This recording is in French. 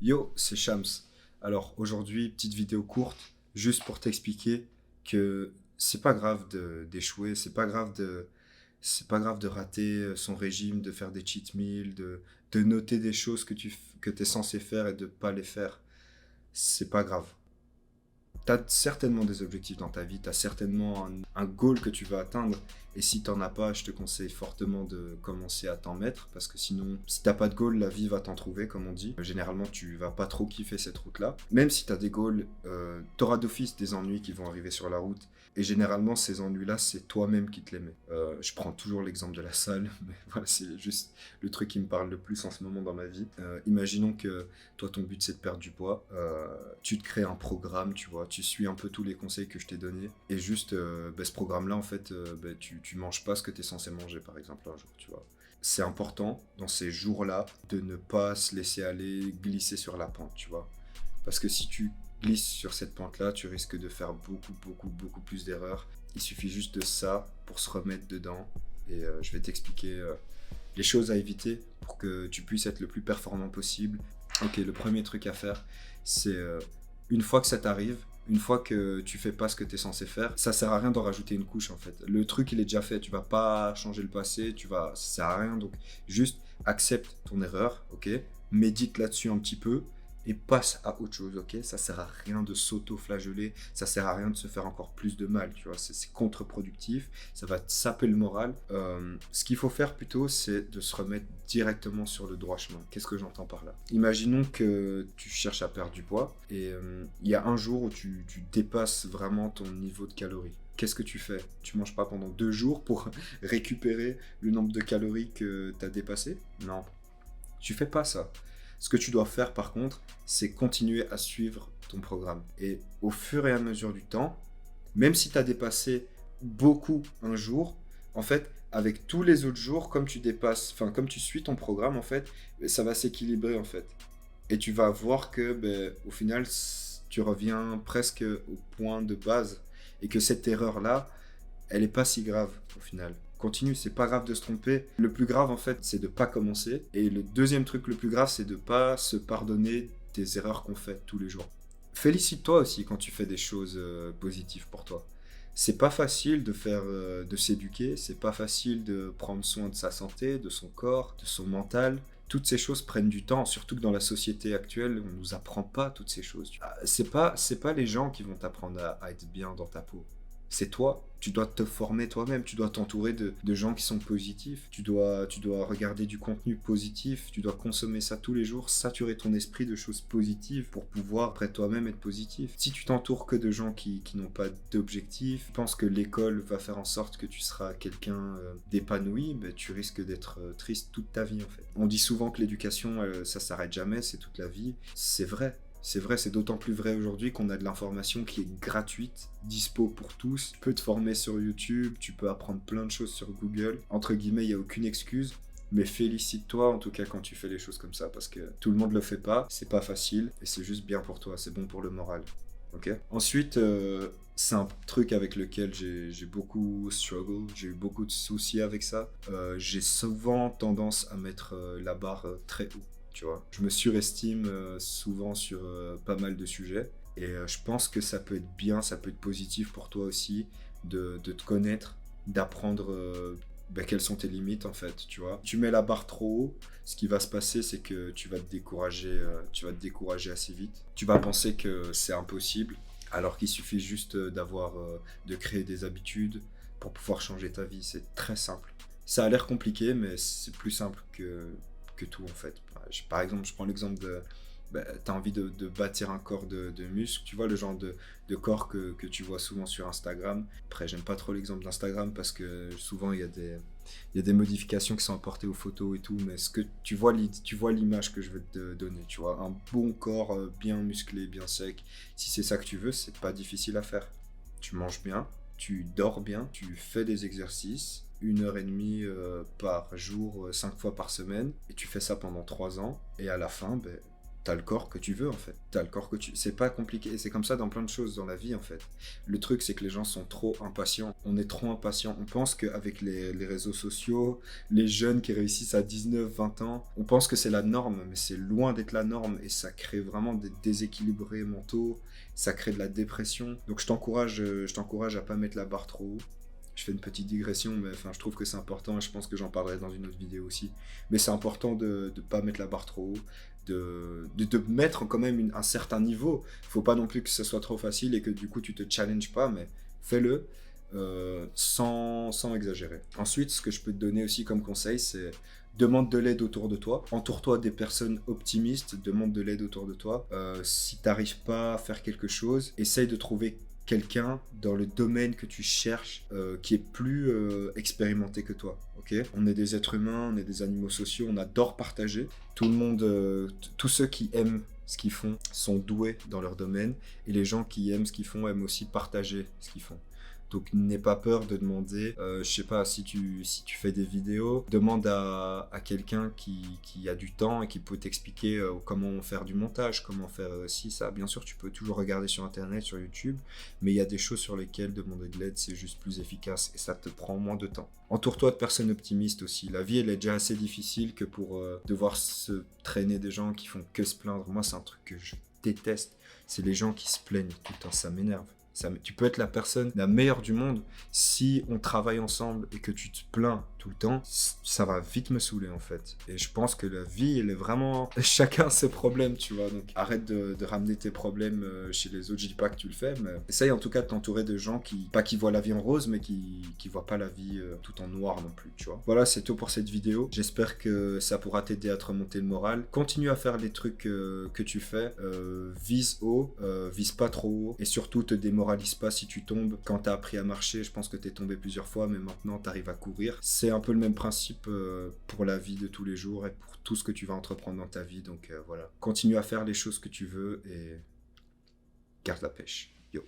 Yo, c'est Shams. Alors aujourd'hui, petite vidéo courte, juste pour t'expliquer que c'est pas grave d'échouer, c'est pas grave de rater son régime, de faire des cheat meals, de noter des choses que t'es censé faire et de pas les faire. C'est pas grave. T'as certainement des objectifs dans ta vie, t'as certainement un goal que tu vas atteindre. Et si t'en as pas, je te conseille fortement de commencer à t'en mettre. Parce que sinon, si t'as pas de goal, la vie va t'en trouver, comme on dit. Généralement, tu vas pas trop kiffer cette route-là. Même si t'as des goals, t'auras d'office des ennuis qui vont arriver sur la route. Et généralement, ces ennuis-là, c'est toi-même qui te les mets. Je prends toujours l'exemple de la salle, mais voilà, c'est juste le truc qui me parle le plus en ce moment dans ma vie. Imaginons que toi, ton but, c'est de perdre du poids. Tu te crées un programme, tu vois, tu suis un peu tous les conseils que je t'ai donnés. Et juste, ce programme-là, en fait, tu manges pas ce que tu es censé manger, par exemple, un jour, tu vois. C'est important, dans ces jours-là, de ne pas se laisser aller glisser sur la pente, tu vois. Parce que si tu glisses sur cette pente-là, tu risques de faire beaucoup plus d'erreurs. Il suffit juste de ça pour se remettre dedans. Et je vais t'expliquer les choses à éviter pour que tu puisses être le plus performant possible. Ok, le premier truc à faire, c'est une fois que ça t'arrive, une fois que tu fais pas ce que tu es censé faire, ça sert à rien d'en rajouter une couche en fait. Le truc il est déjà fait, tu vas pas changer le passé, ça sert à rien, donc juste accepte ton erreur, ok, médite là-dessus un petit peu et passe à autre chose, ok. Ça sert à rien de s'auto-flageller, ça sert à rien de se faire encore plus de mal, tu vois, c'est contre-productif, ça va te saper le moral. Ce qu'il faut faire plutôt, c'est de se remettre directement sur le droit chemin. Qu'est-ce que j'entends par là? Imaginons que tu cherches à perdre du poids et il y a un jour où tu dépasses vraiment ton niveau de calories. Qu'est-ce que tu fais? Tu manges pas pendant 2 jours pour récupérer le nombre de calories que tu as dépassé? Non, tu fais pas ça. Ce que tu dois faire par contre, c'est continuer à suivre ton programme. Et au fur et à mesure du temps, même si tu as dépassé beaucoup un jour, en fait, avec tous les autres jours, comme tu suis ton programme, en fait, ça va s'équilibrer, en fait. Et tu vas voir que, au final, tu reviens presque au point de base. Et que cette erreur-là, elle est pas si grave, au final. Continue, c'est pas grave de se tromper. Le plus grave, en fait, c'est de pas commencer. Et le deuxième truc le plus grave, c'est de pas se pardonner des erreurs qu'on fait tous les jours. Félicite-toi aussi quand tu fais des choses positives pour toi. C'est pas facile de s'éduquer, c'est pas facile de prendre soin de sa santé, de son corps, de son mental. Toutes ces choses prennent du temps, surtout que dans la société actuelle, on nous apprend pas toutes ces choses. C'est pas les gens qui vont t'apprendre à être bien dans ta peau. C'est toi. Tu dois te former toi-même, tu dois t'entourer de gens qui sont positifs, tu dois regarder du contenu positif, tu dois consommer ça tous les jours, saturer ton esprit de choses positives pour pouvoir après toi-même être positif. Si tu t'entoures que de gens qui n'ont pas d'objectif, je pense que l'école va faire en sorte que tu seras quelqu'un d'épanoui, tu risques d'être triste toute ta vie en fait. On dit souvent que l'éducation, ça s'arrête jamais, c'est toute la vie. C'est vrai. C'est vrai, c'est d'autant plus vrai aujourd'hui qu'on a de l'information qui est gratuite, dispo pour tous. Tu peux te former sur YouTube, tu peux apprendre plein de choses sur Google. Entre guillemets, il n'y a aucune excuse. Mais félicite-toi en tout cas quand tu fais les choses comme ça, parce que tout le monde le fait pas, c'est pas facile, et c'est juste bien pour toi, c'est bon pour le moral. Ok. Ensuite, c'est un truc avec lequel j'ai beaucoup struggle, j'ai eu beaucoup de soucis avec ça. J'ai souvent tendance à mettre la barre très haut. Tu vois. Je me surestime souvent sur pas mal de sujets et je pense que ça peut être bien, ça peut être positif pour toi aussi de te connaître, d'apprendre quelles sont tes limites en fait, tu vois. Tu mets la barre trop haut, ce qui va se passer c'est que tu vas te décourager assez vite. Tu vas penser que c'est impossible alors qu'il suffit juste de créer des habitudes pour pouvoir changer ta vie, c'est très simple. Ça a l'air compliqué mais c'est plus simple que tout en fait. Par exemple, je prends l'exemple de tu as envie de bâtir un corps de muscles, tu vois le genre de corps que tu vois souvent sur Instagram. Après, j'aime pas trop l'exemple d'Instagram parce que souvent il y a des modifications qui sont apportées aux photos et tout, mais ce que tu vois l'image que je veux te donner, tu vois, un bon corps bien musclé, bien sec. Si c'est ça que tu veux, c'est pas difficile à faire. Tu manges bien, tu dors bien, tu fais des exercices, 1 heure et demie par jour, 5 fois par semaine, et tu fais ça pendant 3 ans, et à la fin, t'as le corps que tu veux en fait. T'as le corps que tu... C'est pas compliqué. Et c'est comme ça dans plein de choses dans la vie en fait. Le truc c'est que les gens sont trop impatients. On est trop impatients. On pense qu'avec les réseaux sociaux, les jeunes qui réussissent à 19, 20 ans, on pense que c'est la norme, mais c'est loin d'être la norme et ça crée vraiment des déséquilibrés mentaux, ça crée de la dépression. Donc je t'encourage à pas mettre la barre trop haut. Je fais une petite digression, mais enfin, je trouve que c'est important et je pense que j'en parlerai dans une autre vidéo aussi. Mais c'est important de ne pas mettre la barre trop haut, de mettre quand même un certain niveau. Il ne faut pas non plus que ce soit trop facile et que du coup tu te challenges pas, mais fais-le sans exagérer. Ensuite, ce que je peux te donner aussi comme conseil, c'est demande de l'aide autour de toi. Entoure-toi des personnes optimistes, demande de l'aide autour de toi. Si tu n'arrives pas à faire quelque chose, essaye de trouver quelqu'un dans le domaine que tu cherches qui est plus expérimenté que toi. Ok, on est des êtres humains, on est des animaux sociaux, on adore partager. Tout le monde, tous ceux qui aiment ce qu'ils font sont doués dans leur domaine et les gens qui aiment ce qu'ils font aiment aussi partager ce qu'ils font. Donc n'aie pas peur de demander, je sais pas, si tu fais des vidéos, demande à quelqu'un qui a du temps et qui peut t'expliquer comment faire du montage, comment faire ci, ça. Bien sûr, tu peux toujours regarder sur Internet, sur YouTube, mais il y a des choses sur lesquelles demander de l'aide, c'est juste plus efficace et ça te prend moins de temps. Entoure-toi de personnes optimistes aussi. La vie, elle est déjà assez difficile que pour devoir se traîner des gens qui font que se plaindre. Moi, c'est un truc que je déteste, c'est les gens qui se plaignent tout le temps, ça m'énerve. Tu peux être la personne la meilleure du monde, si on travaille ensemble et que tu te plains tout le temps, ça va vite me saouler en fait. Et je pense que la vie, elle est vraiment... Chacun ses problèmes, tu vois. Donc arrête de ramener tes problèmes chez les autres. Je dis pas que tu le fais, mais essaye en tout cas de t'entourer de gens pas qui voient la vie en rose, mais qui voient pas la vie tout en noir non plus, tu vois. Voilà, c'est tout pour cette vidéo. J'espère que ça pourra t'aider à te remonter le moral. Continue à faire les trucs que tu fais. Vise haut, vise pas trop haut. Et surtout, te démoralise pas si tu tombes. Quand t'as appris à marcher, je pense que t'es tombé plusieurs fois, mais maintenant t'arrives à courir. C'est un peu le même principe pour la vie de tous les jours et pour tout ce que tu vas entreprendre dans ta vie. Donc voilà, continue à faire les choses que tu veux et garde la pêche. Yo.